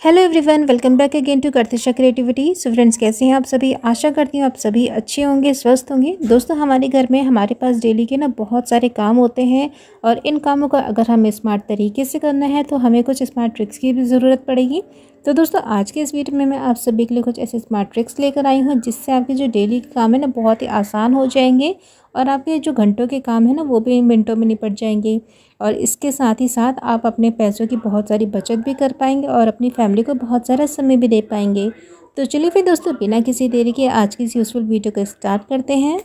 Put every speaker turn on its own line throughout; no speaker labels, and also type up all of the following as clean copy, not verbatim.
Hello everyone, welcome back again to Kartisha creativity. So friends, कैसे हैं आप सभी। आशा करती हूँ आप सभी अच्छे होंगे, स्वस्थ होंगे। दोस्तों, हमारे घर में हमारे पास डेली के ना बहुत सारे काम होते हैं और इन कामों का अगर हमें स्मार्ट तरीके से करना है तो हमें कुछ स्मार्ट ट्रिक्स की भी ज़रूरत पड़ेगी। तो दोस्तों, आज के इस वीडियो में मैं आप सभी के लिए कुछ ऐसे स्मार्ट ट्रिक्स लेकर आई हूँ जिससे आपके जो डेली के काम है ना बहुत ही आसान हो जाएंगे और आपके जो घंटों के काम है ना वो भी मिनटों में निपट जाएंगे। और इसके साथ ही साथ आप अपने पैसों की बहुत सारी बचत भी कर पाएंगे और अपनी फैमिली को बहुत सारा समय भी दे पाएंगे। तो चलिए फिर दोस्तों, बिना किसी देरी के आज की इस यूज़फुल वीडियो को स्टार्ट करते हैं।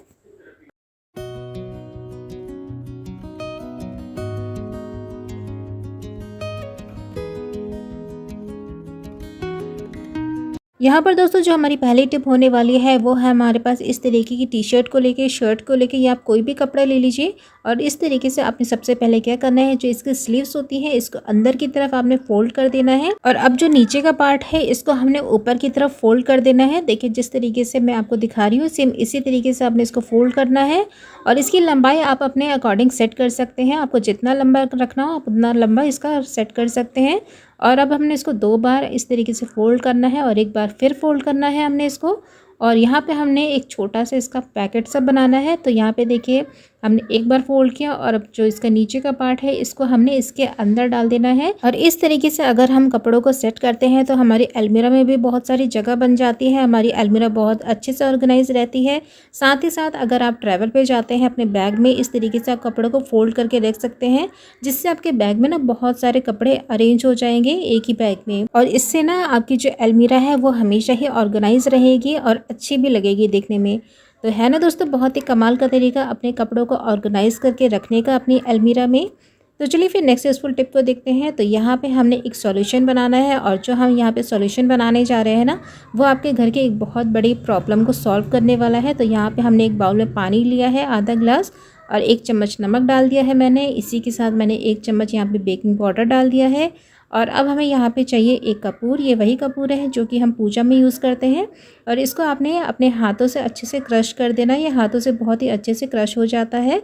यहाँ पर दोस्तों जो हमारी पहली टिप होने वाली है वो है हमारे पास इस तरीके की टी शर्ट को लेके, शर्ट को लेके, या आप कोई भी कपड़ा ले लीजिए। और इस तरीके से आपने सबसे पहले क्या करना है, जो इसकी स्लीव्स होती है इसको अंदर की तरफ आपने फोल्ड कर देना है और अब जो नीचे का पार्ट है इसको हमने ऊपर की तरफ फोल्ड कर देना है। देखिए जिस तरीके से मैं आपको दिखा रही हूँ सेम इसी तरीके से आपने इसको फोल्ड करना है। और इसकी लंबाई आप अपने अकॉर्डिंग सेट कर सकते हैं, आपको जितना लंबा रखना हो आप उतना लंबा इसका सेट कर सकते हैं। और अब हमने इसको 2 बार इस तरीके से फ़ोल्ड करना है और एक बार फिर फ़ोल्ड करना है हमने इसको। और यहाँ पे हमने एक छोटा सा इसका पैकेट सा बनाना है। तो यहाँ पे देखिए हमने एक बार फोल्ड किया और अब जो इसका नीचे का पार्ट है इसको हमने इसके अंदर डाल देना है। और इस तरीके से अगर हम कपड़ों को सेट करते हैं तो हमारी अलमीरा में भी बहुत सारी जगह बन जाती है, हमारी अलमीरा बहुत अच्छे से ऑर्गेनाइज रहती है। साथ ही साथ अगर आप ट्रैवल पे जाते हैं अपने बैग में इस तरीके से आप कपड़ों को फोल्ड करके रख सकते हैं, जिससे आपके बैग में ना बहुत सारे कपड़े अरेंज हो जाएंगे एक ही बैग में। और इससे ना आपकी जो अलमीरा है वो हमेशा ही ऑर्गेनाइज रहेगी और अच्छी भी लगेगी देखने में। तो है ना दोस्तों, बहुत ही कमाल का तरीका अपने कपड़ों को ऑर्गेनाइज करके रखने का अपनी अलमीरा में। तो चलिए फिर नेक्स्ट यूज़फुल टिप को देखते हैं। तो यहाँ पे हमने एक सॉल्यूशन बनाना है और जो हम यहाँ पे सॉल्यूशन बनाने जा रहे हैं ना वो आपके घर के एक बहुत बड़ी प्रॉब्लम को सॉल्व करने वाला है। तो यहाँ पे हमने एक बाउल में पानी लिया है आधा ग्लास और 1 चम्मच नमक डाल दिया है मैंने। इसी के साथ मैंने 1 चम्मच यहाँ पे बेकिंग पाउडर डाल दिया है। और अब हमें यहाँ पे चाहिए एक कपूर। ये वही कपूर है जो कि हम पूजा में यूज़ करते हैं। और इसको आपने अपने हाथों से अच्छे से क्रश कर देना। ये हाथों से बहुत ही अच्छे से क्रश हो जाता है।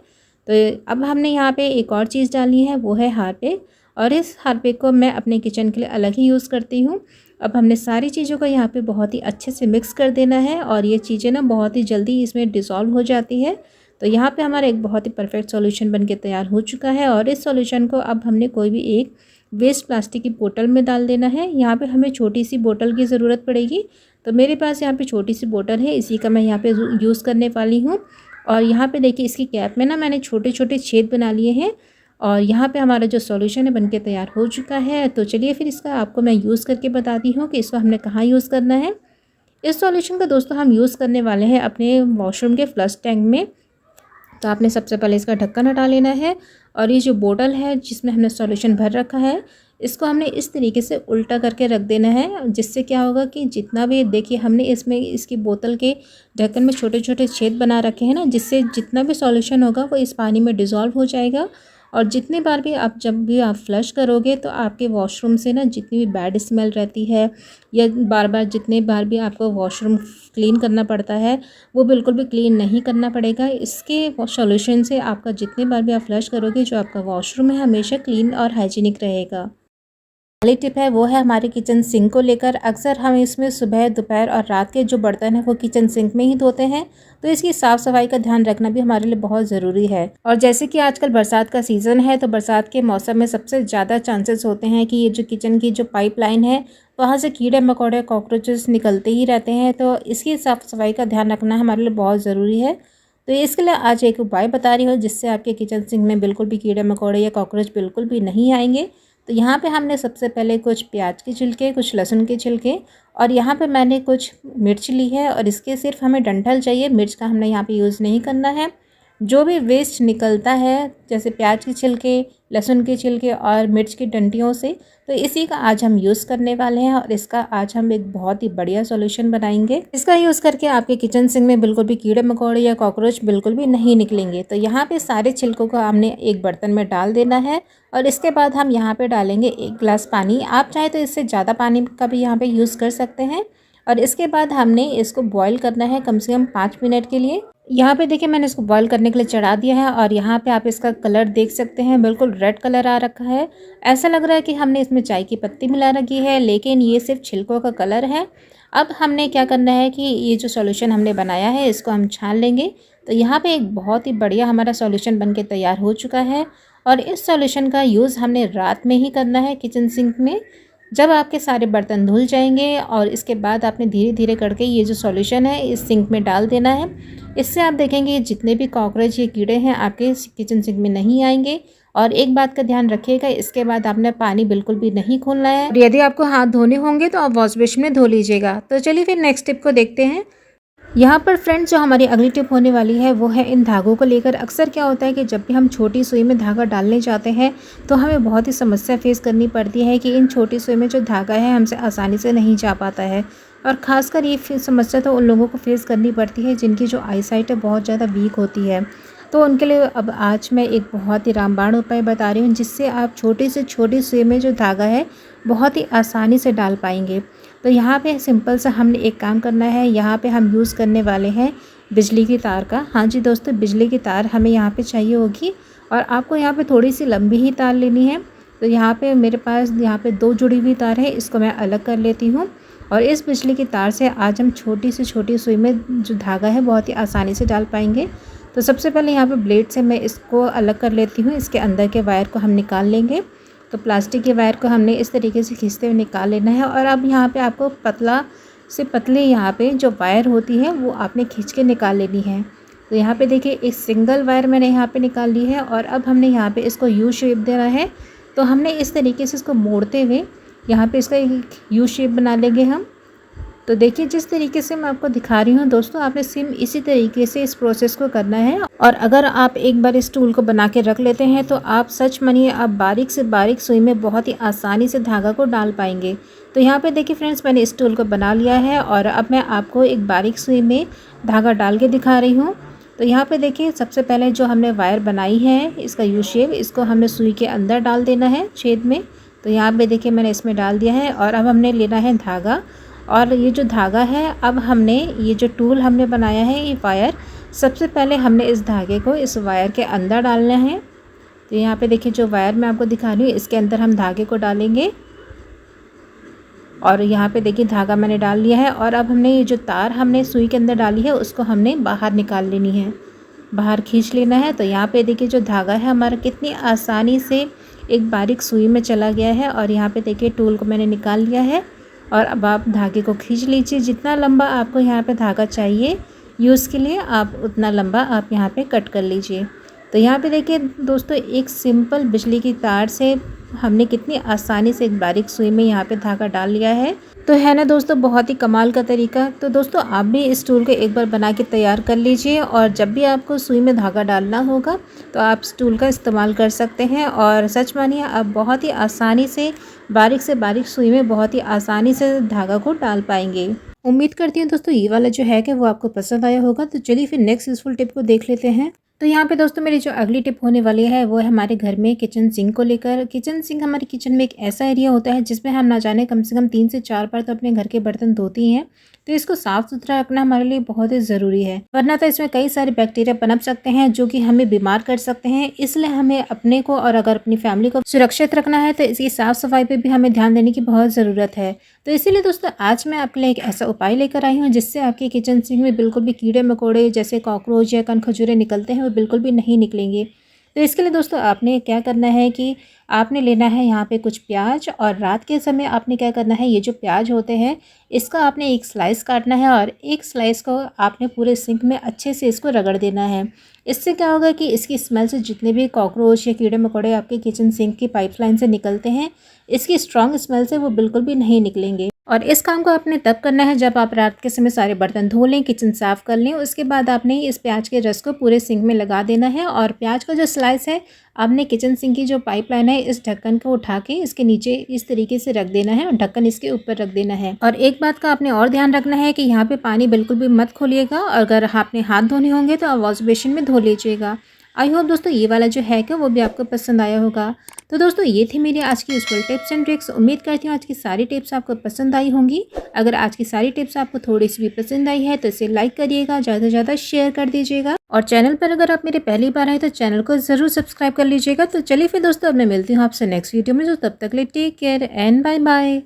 तो अब हमने यहाँ पे एक और चीज़ डालनी है, वो है हारपिक। और इस हारपिक को मैं अपने किचन के लिए अलग ही यूज़ करती हूँ। अब हमने सारी चीज़ों को यहाँ पे बहुत ही अच्छे से मिक्स कर देना है और ये चीज़ें ना बहुत ही जल्दी इसमें डिज़ोल्व हो जाती है। तो यहाँ पे हमारा एक बहुत ही परफेक्ट सॉल्यूशन बनके तैयार हो चुका है। और इस सॉल्यूशन को अब हमने कोई भी एक वेस्ट प्लास्टिक की बोतल में डाल देना है। यहाँ पे हमें छोटी सी बोतल की ज़रूरत पड़ेगी। तो मेरे पास यहाँ पे छोटी सी बोतल है, इसी का मैं यहाँ पे यूज़ करने वाली हूँ। और यहाँ पे देखिए इसकी कैप में ना मैंने छोटे छोटे छेद बना लिए हैं। और यहाँ पे हमारा जो सॉल्यूशन है बनके तैयार हो चुका है। तो चलिए फिर इसका आपको मैं यूज़ करके बताती हूँ कि इसको हमने कहाँ यूज़ करना है। इस सॉल्यूशन का दोस्तों हम यूज़ करने वाले हैं अपने वॉशरूम के फ्लश टैंक में। तो आपने सबसे पहले इसका ढक्कन हटा लेना है और ये जो बोतल है जिसमें हमने सॉल्यूशन भर रखा है इसको हमने इस तरीके से उल्टा करके रख देना है, जिससे क्या होगा कि जितना भी देखिए हमने इसमें इसकी बोतल के ढक्कन में छोटे छोटे छेद बना रखे हैं ना, जिससे जितना भी सॉल्यूशन होगा वो इस पानी में डिज़ोल्व हो जाएगा। और जितनी बार भी आप जब भी आप फ्लश करोगे तो आपके वॉशरूम से ना जितनी भी बैड स्मेल रहती है या बार बार जितने बार भी आपको वॉशरूम क्लीन करना पड़ता है वो बिल्कुल भी क्लीन नहीं करना पड़ेगा। इसके सॉल्यूशन से आपका जितने बार भी आप फ्लश करोगे जो आपका वॉशरूम है हमेशा क्लीन और हाइजीनिक रहेगा। पहली टिप है वो है हमारे किचन सिंक को लेकर। अक्सर हम इसमें सुबह, दोपहर और रात के जो बर्तन हैं वो किचन सिंक में ही धोते हैं। तो इसकी साफ़ सफाई का ध्यान रखना भी हमारे लिए बहुत ज़रूरी है। और जैसे कि आजकल बरसात का सीज़न है तो बरसात के मौसम में सबसे ज़्यादा चांसेस होते हैं कि ये जो किचन की जो पाइपलाइन है वहाँ से कीड़े मकोड़े, कॉकरोचेस निकलते ही रहते हैं। तो इसकी साफ़ सफाई का ध्यान रखना हमारे लिए बहुत ज़रूरी है। तो इसके लिए आज एक उपाय बता रही हूँ जिससे आपके किचन सिंक में बिल्कुल भी कीड़े मकोड़े या कॉकरोच बिल्कुल भी नहीं आएंगे। तो यहाँ पे हमने सबसे पहले कुछ प्याज के छिलके, कुछ लहसुन के छिलके और यहाँ पे मैंने कुछ मिर्च ली है और इसके सिर्फ हमें डंठल चाहिए, मिर्च का हमने यहाँ पे यूज़ नहीं करना है। जो भी वेस्ट निकलता है जैसे प्याज के छिलके, लहसुन के छिलके और मिर्च की डंटियों से, तो इसी का आज हम यूज़ करने वाले हैं और इसका आज हम एक बहुत ही बढ़िया सॉल्यूशन बनाएंगे। इसका यूज़ करके आपके किचन सिंक में बिल्कुल भी कीड़े मकोड़े या कॉकरोच बिल्कुल भी नहीं निकलेंगे। तो यहाँ पे सारे छिलकों को हमने एक बर्तन में डाल देना है और इसके बाद हम यहाँ पे डालेंगे 1 गिलास पानी। आप चाहे तो इससे ज़्यादा पानी का भी यहाँ पे यूज़ कर सकते हैं। और इसके बाद हमने इसको बॉईल करना है कम से कम 5 मिनट के लिए। यहाँ पे देखिए मैंने इसको बॉईल करने के लिए चढ़ा दिया है और यहाँ पे आप इसका कलर देख सकते हैं, बिल्कुल रेड कलर आ रखा है। ऐसा लग रहा है कि हमने इसमें चाय की पत्ती मिला रखी है, लेकिन ये सिर्फ छिलकों का कलर है। अब हमने क्या करना है कि ये जो सॉल्यूशन हमने बनाया है इसको हम छान लेंगे। तो यहाँ पे एक बहुत ही बढ़िया हमारा सॉल्यूशन बन के तैयार हो चुका है और इस सॉल्यूशन का यूज़ हमने रात में ही करना है किचन सिंक में, जब आपके सारे बर्तन धुल जाएंगे। और इसके बाद आपने धीरे धीरे करके ये जो सॉल्यूशन है इस सिंक में डाल देना है। इससे आप देखेंगे जितने भी कॉकरोच या कीड़े हैं आपके किचन सिंक में नहीं आएंगे। और एक बात का ध्यान रखिएगा, इसके बाद आपने पानी बिल्कुल भी नहीं खोलना है। और यदि आपको हाथ धोने होंगे तो आप वॉश बेसिन में धो लीजिएगा। तो चलिए फिर नेक्स्ट टिप को देखते हैं। यहाँ पर फ्रेंड्स जो हमारी अगली टिप होने वाली है वो है इन धागों को लेकर। अक्सर क्या होता है कि जब भी हम छोटी सुई में धागा डालने जाते हैं तो हमें बहुत ही समस्या फेस करनी पड़ती है कि इन छोटी सुई में जो धागा है हमसे आसानी से नहीं जा पाता है। और ख़ासकर ये समस्या तो उन लोगों को फेस करनी पड़ती है जिनकी जो आई साइट है बहुत ज़्यादा वीक होती है। तो उनके लिए अब आज मैं एक बहुत ही रामबाण उपाय बता रही हूँ जिससे आप छोटी से छोटी सुई में जो धागा है बहुत ही आसानी से डाल पाएंगे। तो यहाँ पे सिंपल सा हमने एक काम करना है। यहाँ पे हम यूज़ करने वाले हैं बिजली की तार का। हाँ जी दोस्तों, बिजली की तार हमें यहाँ पे चाहिए होगी और आपको यहाँ पे थोड़ी सी लंबी ही तार लेनी है। तो यहाँ पे मेरे पास यहाँ पे 2 जुड़ी हुई तार है, इसको मैं अलग कर लेती हूँ। और इस बिजली की तार से आज हम छोटी से छोटी सुई में जो धागा है बहुत ही आसानी से डाल पाएंगे। तो सबसे पहले यहाँ पे ब्लेड से मैं इसको अलग कर लेती हूँ। इसके अंदर के वायर को हम निकाल लेंगे। तो प्लास्टिक के वायर को हमने इस तरीके से खींचते हुए निकाल लेना है। और अब यहाँ पे आपको पतला से पतले यहाँ पे जो वायर होती है वो आपने खींच के निकाल लेनी है। तो यहाँ पे देखिए एक सिंगल वायर मैंने यहाँ पे निकाल ली है और अब हमने यहाँ पे इसको यू शेप देना है। तो हमने इस तरीके से इसको मोड़ते हुए यहाँ पे इसका एक यू शेप बना लेंगे हम। तो देखिए जिस तरीके से मैं आपको दिखा रही हूँ दोस्तों, आपने सेम इसी तरीके से इस प्रोसेस को करना है। और अगर आप एक बार इस टूल को बना के रख लेते हैं तो आप सच मानिए आप बारीक से बारीक सुई में बहुत ही आसानी से धागा को डाल पाएंगे। तो यहाँ पे देखिए फ्रेंड्स, मैंने इस टूल को बना लिया है और अब मैं आपको एक बारीक सुई में धागा डाल के दिखा रही हूँ। तो यहाँ पे देखिए सबसे पहले जो हमने वायर बनाई है इसका यू शेप, इसको हमने सुई के अंदर डाल देना है छेद में। तो यहाँ पे देखिए मैंने इसमें डाल दिया है और अब हमने लेना है धागा। और ये जो धागा है अब हमने ये जो टूल हमने बनाया है ये वायर, सबसे पहले हमने इस धागे को इस वायर के अंदर डालना है। तो यहाँ पे देखिए जो वायर मैं आपको दिखा रही हूँ इसके अंदर हम धागे को डालेंगे। और यहाँ पे देखिए धागा मैंने डाल लिया है और अब हमने ये जो तार हमने सुई के अंदर डाली है उसको हमने बाहर निकाल लेनी है, बाहर खींच लेना है। तो यहाँ पे देखिए जो धागा है हमारा कितनी आसानी से एक बारीक सुई में चला गया है। और यहाँ पे देखिए टूल को मैंने निकाल लिया है और अब आप धागे को खींच लीजिए। जितना लंबा आपको यहाँ पे धागा चाहिए यूज़ के लिए आप उतना लंबा आप यहाँ पे कट कर लीजिए। तो यहाँ पे देखिए दोस्तों एक सिंपल बिजली की तार से हमने कितनी आसानी से एक बारीक सुई में यहाँ पे धागा डाल लिया है। तो है ना दोस्तों बहुत ही कमाल का तरीका। तो दोस्तों आप भी इस टूल को एक बार बना के तैयार कर लीजिए और जब भी आपको सुई में धागा डालना होगा तो आप इस टूल का इस्तेमाल कर सकते हैं। और सच मानिए आप बहुत ही आसानी से बारीक सुई में बहुत ही आसानी से धागा को डाल पाएंगे। उम्मीद करती हूँ दोस्तों ये वाला जो है कि वो आपको पसंद आया होगा। तो चलिए फिर नेक्स्ट यूजफुल टिप को देख लेते हैं। तो यहाँ पे दोस्तों मेरी जो अगली टिप होने वाली है वो है हमारे घर में किचन सिंक को लेकर। किचन सिंक हमारे किचन में एक ऐसा एरिया होता है जिसमें हम ना जाने कम से कम 3 से 4 बार तो अपने घर के बर्तन धोती हैं। तो इसको साफ़ सुथरा रखना हमारे लिए बहुत ही ज़रूरी है, वरना तो इसमें कई सारे बैक्टीरिया पनप सकते हैं जो कि हमें बीमार कर सकते हैं। इसलिए हमें अपने को और अगर अपनी फैमिली को सुरक्षित रखना है तो इसकी साफ़ सफाई पर भी हमें ध्यान देने की बहुत ज़रूरत है। तो इसीलिए दोस्तों आज मैं आपके लिए एक ऐसा उपाय लेकर आई हूँ जिससे आपके किचन सिंक में बिल्कुल भी कीड़े मकोड़े जैसे कॉकरोच या कनखजूरे निकलते हैं वो बिल्कुल भी नहीं निकलेंगे। तो इसके लिए दोस्तों आपने क्या करना है कि आपने लेना है यहाँ पे कुछ प्याज और रात के समय आपने क्या करना है, ये जो प्याज होते हैं इसका आपने एक स्लाइस काटना है और एक स्लाइस को आपने पूरे सिंक में अच्छे से इसको रगड़ देना है। इससे क्या होगा कि इसकी स्मेल से जितने भी कॉकरोच या कीड़े मकोड़े आपके किचन सिंक की पाइपलाइन से निकलते हैं इसकी स्ट्रॉन्ग स्मेल से वो बिल्कुल भी नहीं निकलेंगे। और इस काम को आपने तब करना है जब आप रात के समय सारे बर्तन धो लें, किचन साफ़ कर लें। उसके बाद आपने इस प्याज के रस को पूरे सिंक में लगा देना है और प्याज का जो स्लाइस है आपने किचन सिंक की जो पाइपलाइन है इस ढक्कन को उठा के इसके नीचे इस तरीके से रख देना है और ढक्कन इसके ऊपर रख देना है। और एक बात का आपने और ध्यान रखना है कि यहाँ पे पानी बिल्कुल भी मत खोलिएगा और अगर आपने हाथ धोने होंगे तो आप वॉश बेसिन में धो लीजिएगा। आई होप दोस्तों ये वाला जो हैक है वो भी आपको पसंद आया होगा। तो दोस्तों ये थी मेरी आज की यूजफुल टिप्स एंड ट्रिक्स। उम्मीद करती हूँ आज की सारी टिप्स आपको पसंद आई होंगी। अगर आज की सारी टिप्स आपको थोड़ी सी भी पसंद आई है तो इसे लाइक करिएगा, ज़्यादा से ज़्यादा शेयर कर दीजिएगा और चैनल पर अगर आप मेरे पहली बार आए तो चैनल को ज़रूर सब्सक्राइब कर लीजिएगा। तो चलिए फिर दोस्तों अब मैं मिलती हूँ आपसे नेक्स्ट वीडियो में। तो तब तक ले take care and bye bye.